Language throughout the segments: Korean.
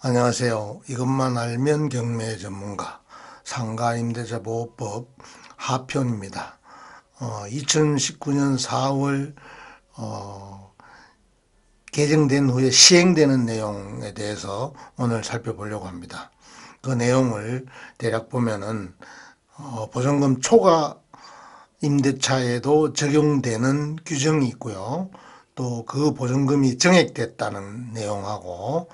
안녕하세요. 이것만 알면 경매 전문가 상가임대차보호법 하편입니다. 2019년 4월 개정된 후에 시행되는 내용에 대해서 오늘 살펴보려고 합니다. 그 내용을 대략 보면은 보증금 초과 임대차에도 적용되는 규정이 있고요. 또 그 보증금이 정액됐다는 내용하고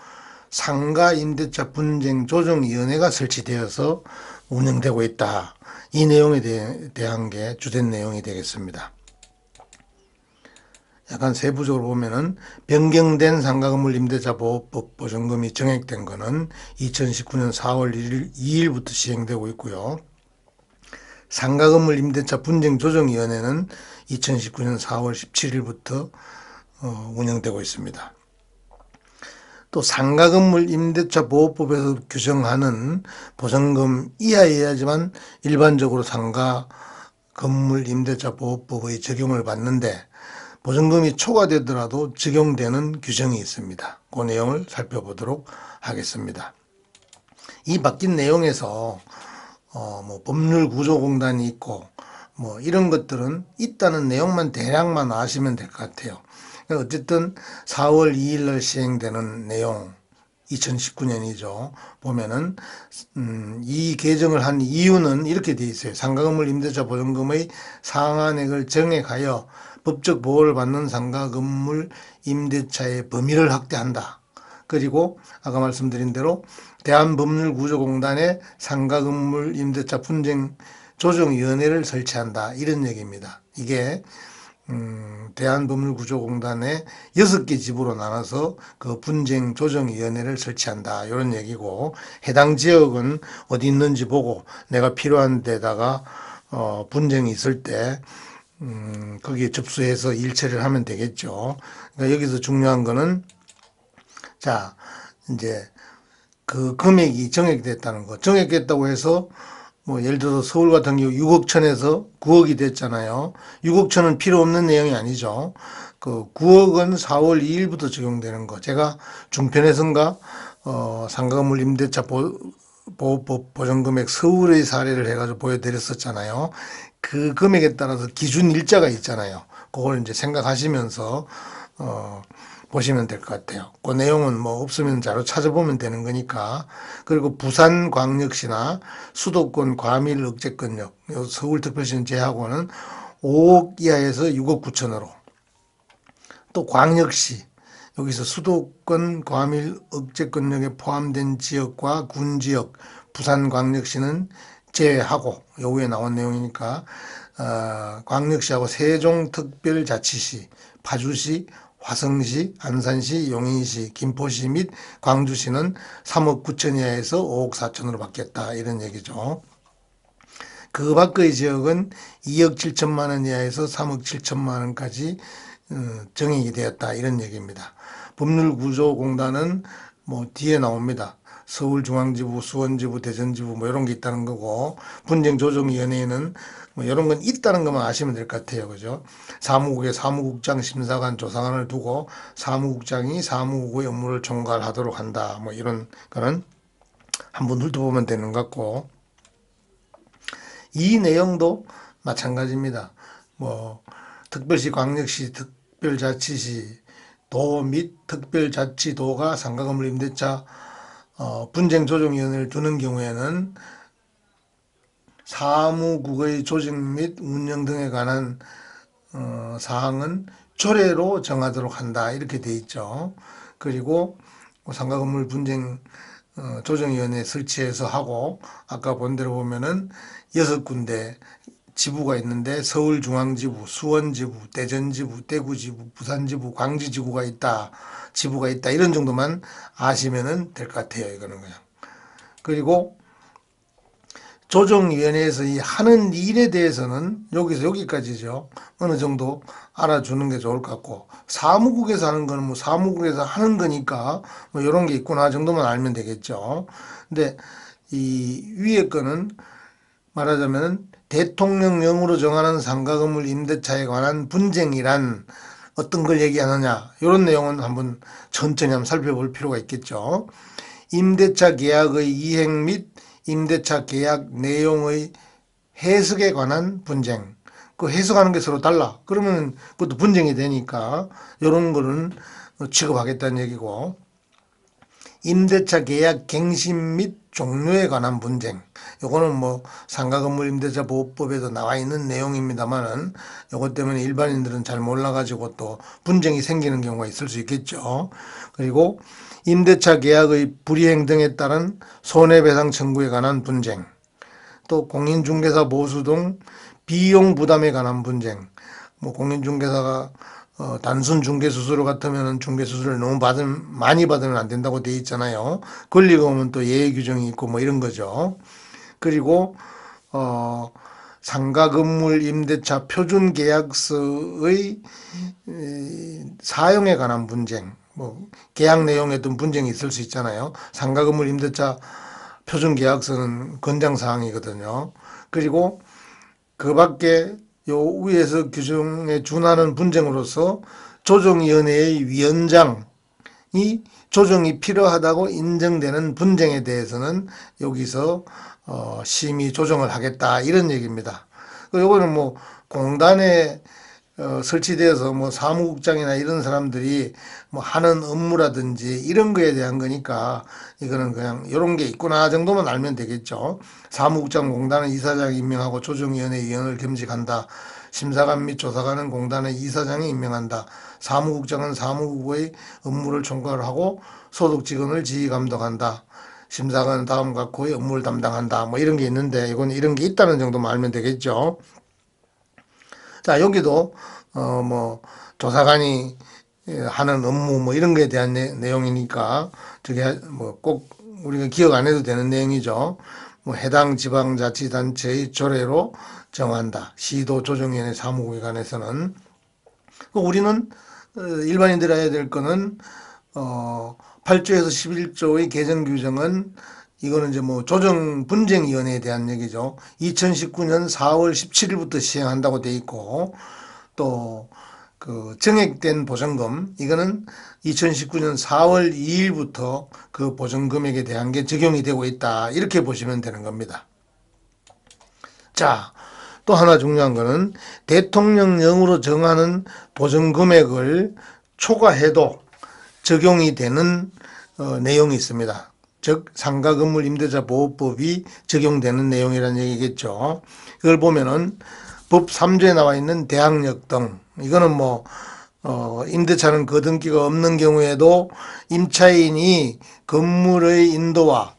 상가 임대차 분쟁 조정위원회가 설치되어서 운영되고 있다. 이 내용에 대한 게 주된 내용이 되겠습니다. 약간 세부적으로 보면은 변경된 상가건물 임대차 보호법 보증금이 정액된 것은 2019년 4월 2일부터 시행되고 있고요. 상가건물 임대차 분쟁 조정위원회는 2019년 4월 17일부터 운영되고 있습니다. 또 상가건물 임대차 보호법에서 규정하는 보증금 이하여야지만 일반적으로 상가건물 임대차 보호법의 적용을 받는데 보증금이 초과되더라도 적용되는 규정이 있습니다. 그 내용을 살펴보도록 하겠습니다. 이 바뀐 내용에서 법률구조공단이 있고 이런 것들은 있다는 내용만 대략만 아시면 될 것 같아요. 어쨌든 4월 2일 날 시행되는 내용 2019년이죠. 보면은 이 개정을 한 이유는 이렇게 돼 있어요. 상가건물 임대차 보증금의 상한액을 정액하여 법적 보호를 받는 상가건물 임대차의 범위를 확대한다. 그리고 아까 말씀드린 대로 대한법률구조공단의 상가건물 임대차 분쟁 조정위원회를 설치한다. 이런 얘기입니다. 이게 대한법률구조공단의 6개 지부로 나눠서 그 분쟁 조정위원회를 설치한다. 이런 얘기고, 해당 지역은 어디 있는지 보고 내가 필요한 데다가 분쟁이 있을 때 거기에 접수해서 일처리를 하면 되겠죠. 그러니까 여기서 중요한 거는 자 이제 그 금액이 정액됐다는 거. 정액됐다고 해서 예를 들어서 서울 같은 경우 6억 천에서 9억이 됐잖아요. 6억 천은 필요 없는 내용이 아니죠. 그 9억은 4월 2일부터 적용되는 거. 제가 중편에선가 상가건물 임대차 보호법 보증금액 서울의 사례를 해가지고 보여드렸었잖아요. 그 금액에 따라서 기준 일자가 있잖아요. 그걸 이제 생각하시면서 보시면 될 것 같아요. 그 내용은 없으면 자료 찾아보면 되는 거니까. 그리고 부산광역시나 수도권 과밀 억제권역, 서울특별시는 제하고는 5억 이하에서 6억 9천으로. 또 광역시, 여기서 수도권 과밀 억제권역에 포함된 지역과 군지역, 부산광역시는 제외하고, 요 위에 나온 내용이니까 광역시하고 세종특별자치시, 파주시, 화성시, 안산시, 용인시, 김포시 및 광주시는 3억 9천 이하에서 5억 4천으로 받겠다. 이런 얘기죠. 그 밖의 지역은 2억 7천만 원 이하에서 3억 7천만 원까지 정액이 되었다. 이런 얘기입니다. 법률구조공단은 뒤에 나옵니다. 서울중앙지부, 수원지부, 대전지부 이런 게 있다는 거고, 분쟁조정위원회에는 이런 건 있다는 것만 아시면 될 것 같아요. 그죠? 사무국에 사무국장 심사관 조사관을 두고 사무국장이 사무국의 업무를 총괄하도록 한다. 이런 거는 한번 훑어보면 되는 것 같고, 이 내용도 마찬가지입니다. 특별시, 광역시, 특별자치시, 도 및 특별자치도가 상가건물 임대차 분쟁조정위원회를 두는 경우에는 사무국의 조직 및 운영 등에 관한 사항은 조례로 정하도록 한다. 이렇게 돼 있죠. 그리고 상가건물 분쟁 조정위원회 설치해서 하고, 아까 본 대로 보면은 6군데 지부가 있는데 서울중앙지부, 수원지부, 대전지부, 대구지부, 부산지부, 광주지부가 있다. 지부가 있다. 이런 정도만 아시면 될 것 같아요. 이거는 그냥. 그리고 조정위원회에서 이 하는 일에 대해서는 여기서 여기까지죠. 어느 정도 알아주는 게 좋을 것 같고, 사무국에서 하는 거는 사무국에서 하는 거니까 이런 게 있구나 정도만 알면 되겠죠. 근데 이 위에 거는 말하자면 대통령령으로 정하는 상가건물 임대차에 관한 분쟁이란 어떤 걸 얘기하느냐, 이런 내용은 한번 천천히 한번 살펴볼 필요가 있겠죠. 임대차 계약의 이행 및 임대차 계약 내용의 해석에 관한 분쟁. 그 해석하는 게 서로 달라. 그러면 그것도 분쟁이 되니까 이런 거는 취급하겠다는 얘기고, 임대차 계약 갱신 및 종료에 관한 분쟁. 요거는 뭐 상가건물 임대차 보호법에도 나와 있는 내용입니다만은 요것 때문에 일반인들은 잘 몰라가지고 또 분쟁이 생기는 경우가 있을 수 있겠죠. 그리고 임대차 계약의 불이행 등에 따른 손해배상 청구에 관한 분쟁. 또 공인중개사 보수 등 비용 부담에 관한 분쟁. 뭐 공인중개사가 단순 중개수수료 같으면 중개수수료를 너무 많이 받으면 안 된다고 돼 있잖아요. 권리가 오면 또 예외 규정이 있고 뭐 이런 거죠. 그리고 상가 건물 임대차 표준 계약서의 사용에 관한 분쟁. 뭐 계약 내용에 어떤 분쟁이 있을 수 있잖아요. 상가 건물 임대차 표준 계약서는 권장 사항이거든요. 그리고 그 밖에 요 위에서 규정에 준하는 분쟁으로서 조정위원회의 위원장이 조정이 필요하다고 인정되는 분쟁에 대해서는 여기서 심의 조정을 하겠다 이런 얘기입니다. 요거는 뭐 공단에 설치되어서 뭐 사무국장이나 이런 사람들이 뭐 하는 업무라든지 이런 거에 대한 거니까 이거는 그냥 이런 게 있구나 정도만 알면 되겠죠. 사무국장 공단은 이사장이 임명하고 조정위원회 위원을 겸직한다. 심사관 및 조사관은 공단의 이사장이 임명한다. 사무국장은 사무국의 업무를 총괄하고 소속 직원을 지휘 감독한다. 심사관은 다음과 같고의 업무를 담당한다. 뭐 이런 게 있는데 이건 이런 게 있다는 정도만 알면 되겠죠. 자, 여기도 뭐 조사관이 하는 업무 뭐 이런 거에 대한 내용이니까 저게 뭐 꼭 우리가 기억 안 해도 되는 내용이죠. 뭐 해당 지방자치단체의 조례로 정한다. 시도 조정위원회 사무국에 관해서는 우리는 일반인들이 해야 될 거는 8조에서 11조의 개정 규정은 이거는 이제 뭐 조정 분쟁위원회에 대한 얘기죠. 2019년 4월 17일부터 시행한다고 돼 있고 또 그 정액된 보증금 이거는 2019년 4월 2일부터 그 보증금액에 대한 게 적용이 되고 있다. 이렇게 보시면 되는 겁니다. 자, 또 하나 중요한 거는 대통령령으로 정하는 보증금액을 초과해도 적용이 되는 내용이 있습니다. 즉 상가건물 임대차 보호법이 적용되는 내용이라는 얘기겠죠. 이걸 보면은 법 3조에 나와 있는 대항력 등 이거는 뭐 임대차는 거등기가 없는 경우에도 임차인이 건물의 인도와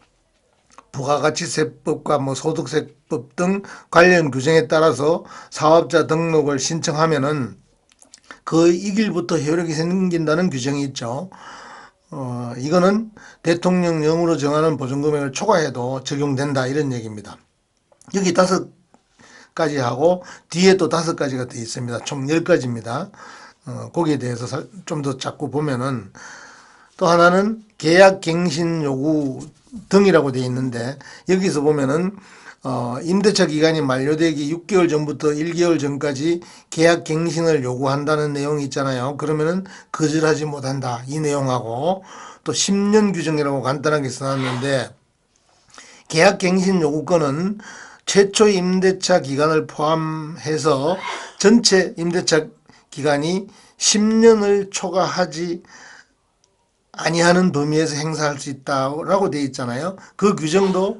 부가가치세법과 뭐 소득세법 등 관련 규정에 따라서 사업자 등록을 신청하면은 그 이 일부터 효력이 생긴다는 규정이 있죠. 이거는 대통령령으로 정하는 보증금액을 초과해도 적용된다 이런 얘기입니다. 여기 5가지 하고 뒤에 또 5가지가 더 있습니다. 총 10가지입니다. 거기에 대해서 좀 더 자꾸 보면은 또 하나는 계약갱신 요구 등이라고 되어 있는데 여기서 보면은 임대차 기간이 만료되기 6개월 전부터 1개월 전까지 계약갱신을 요구한다는 내용이 있잖아요. 그러면은 거절하지 못한다 이 내용하고 또 10년 규정이라고 간단하게 써놨는데 계약갱신 요구권은 최초 임대차 기간을 포함해서 전체 임대차 기간이 10년을 초과하지 아니하는 범위에서 행사할 수 있다라고 되어 있잖아요. 그 규정도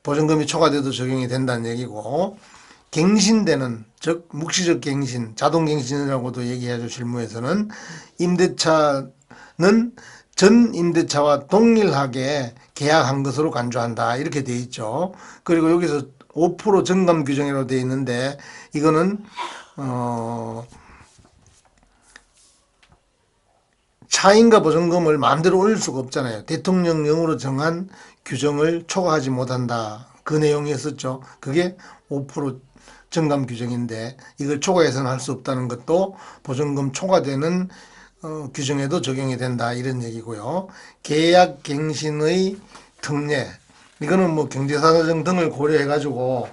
보증금이 초과돼도 적용이 된다는 얘기고 갱신되는 즉 묵시적 갱신, 자동갱신이라고도 얘기하죠. 실무에서는 임대차는 전 임대차와 동일하게 계약한 것으로 간주한다 이렇게 되어 있죠. 그리고 여기서 5% 정감 규정이라고 되어 있는데 이거는 차인가 보증금을 마음대로 올릴 수가 없잖아요. 대통령령으로 정한 규정을 초과하지 못한다. 그 내용이었었죠. 그게 5% 정감 규정인데 이걸 초과해서는 할 수 없다는 것도 보증금 초과되는 규정에도 적용이 된다 이런 얘기고요. 계약갱신의 특례 이거는 뭐 경제사정 등을 고려해 가지고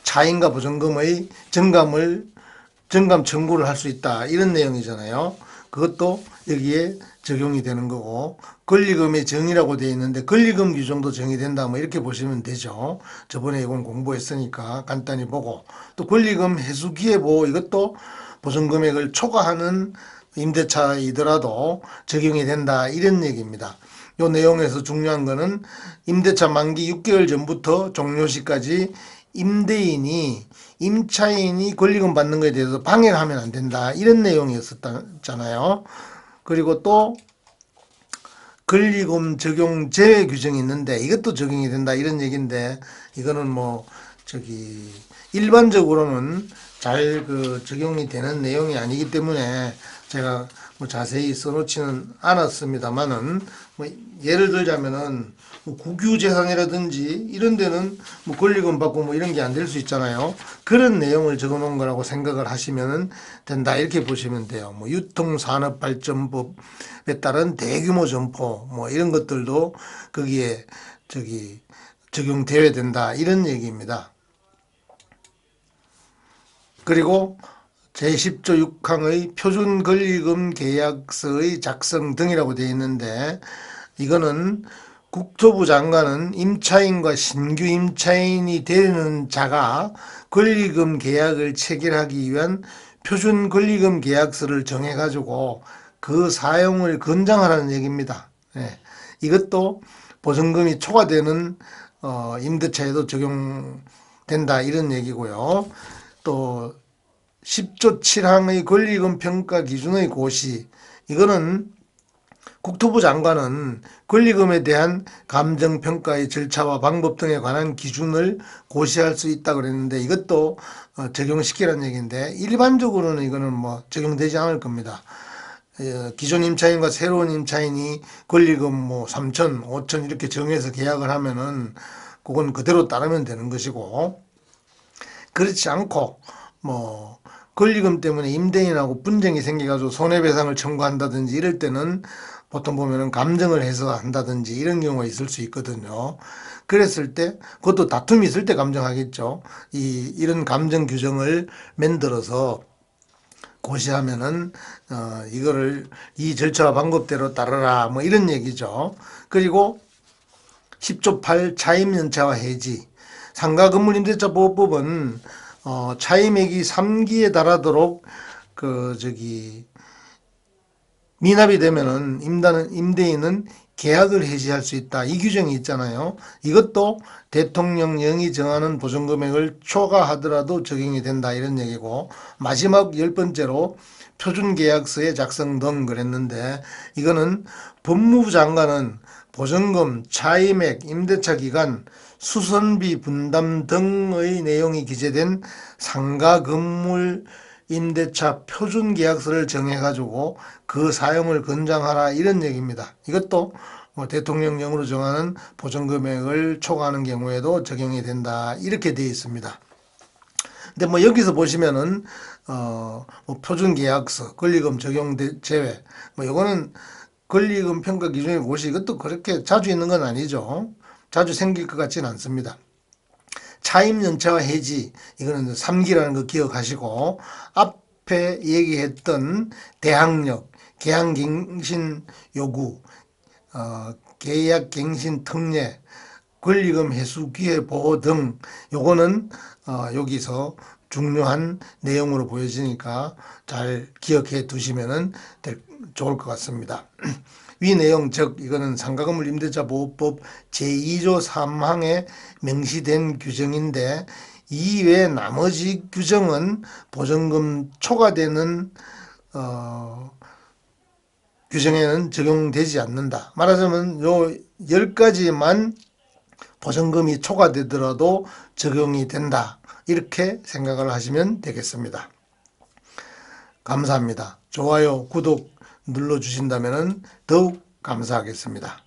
차인가 보증금의 정감 청구를 할 수 있다 이런 내용이잖아요. 그것도 여기에 적용이 되는 거고, 권리금의 정의라고 되어 있는데 권리금 규정도 정의된다 뭐 이렇게 보시면 되죠. 저번에 이건 공부했으니까 간단히 보고, 또 권리금 해수기회보 이것도 보증금액을 초과하는 임대차이더라도 적용이 된다 이런 얘기입니다. 이 내용에서 중요한 거는 임대차 만기 6개월 전부터 종료시까지 임대인이 임차인이 권리금 받는 것에 대해서 방해를 하면 안 된다 이런 내용이었었잖아요. 그리고 또 권리금 적용 제외 규정이 있는데 이것도 적용이 된다 이런 얘기인데, 이거는 뭐 저기 일반적으로는 잘 적용이 되는 내용이 아니기 때문에 제가 뭐 자세히 써놓지는 않았습니다만은, 뭐 예를 들자면은 뭐 국유재산이라든지 이런 데는 뭐 권리금 받고 뭐 이런 게 안 될 수 있잖아요. 그런 내용을 적어 놓은 거라고 생각을 하시면 된다 이렇게 보시면 돼요. 뭐 유통산업발전법에 따른 대규모 점포 뭐 이런 것들도 거기에 적용되어야 된다 이런 얘기입니다. 그리고 제10조 6항의 표준권리금 계약서의 작성 등이라고 되어 있는데, 이거는 국토부 장관은 임차인과 신규 임차인이 되는 자가 권리금 계약을 체결하기 위한 표준 권리금 계약서를 정해가지고 그 사용을 권장하라는 얘기입니다. 예. 이것도 보증금이 초과되는 임대차에도 적용된다 이런 얘기고요. 또 10조 7항의 권리금 평가 기준의 고시, 이거는 국토부 장관은 권리금에 대한 감정평가의 절차와 방법 등에 관한 기준을 고시할 수 있다고 그랬는데, 이것도 적용시키라는 얘기인데 일반적으로는 이거는 뭐 적용되지 않을 겁니다. 기존 임차인과 새로운 임차인이 권리금 뭐 3천, 5천 이렇게 정해서 계약을 하면은 그건 그대로 따르면 되는 것이고, 그렇지 않고 뭐 권리금 때문에 임대인하고 분쟁이 생겨가지고 손해배상을 청구한다든지 이럴 때는 보통 보면은 감정을 해서 한다든지 이런 경우가 있을 수 있거든요. 그랬을 때 그것도 다툼이 있을 때 감정하겠죠. 이런 감정 규정을 만들어서 고시하면은 이거를 이 절차와 방법대로 따르라 뭐 이런 얘기죠. 그리고 10조 8 차임연차와 해지, 상가건물임대차보호법은 차임액이 3기에 달하도록 미납이 되면은 임대인은 계약을 해지할 수 있다 이 규정이 있잖아요. 이것도 대통령령이 정하는 보증금액을 초과하더라도 적용이 된다 이런 얘기고, 마지막 10번째로 표준계약서의 작성 등 그랬는데, 이거는 법무부 장관은 보증금, 차임액, 임대차 기간, 수선비 분담 등의 내용이 기재된 상가 건물 임대차 표준계약서를 정해가지고 그 사용을 권장하라 이런 얘기입니다. 이것도 뭐 대통령령으로 정하는 보증금액을 초과하는 경우에도 적용이 된다 이렇게 되어 있습니다. 근데 뭐 여기서 보시면은 뭐 표준계약서, 권리금 적용 제외, 뭐 이거는 권리금 평가 기준의 고시, 이것도 그렇게 자주 있는 건 아니죠. 자주 생길 것 같지는 않습니다. 차임연차와 해지, 이거는 3기라는 거 기억하시고, 앞에 얘기했던 대항력, 계약갱신 요구, 계약갱신 특례, 권리금 회수 기회 보호 등, 요거는 여기서 중요한 내용으로 보여지니까 잘 기억해 두시면 좋을 것 같습니다. 위 내용, 즉 이거는 상가건물 임대차 보호법 제2조 3항에 명시된 규정인데, 이외 나머지 규정은 보증금 초과되는 규정에는 적용되지 않는다. 말하자면 요 10가지만 보증금이 초과되더라도 적용이 된다. 이렇게 생각을 하시면 되겠습니다. 감사합니다. 좋아요, 구독 눌러주신다면 더욱 감사하겠습니다.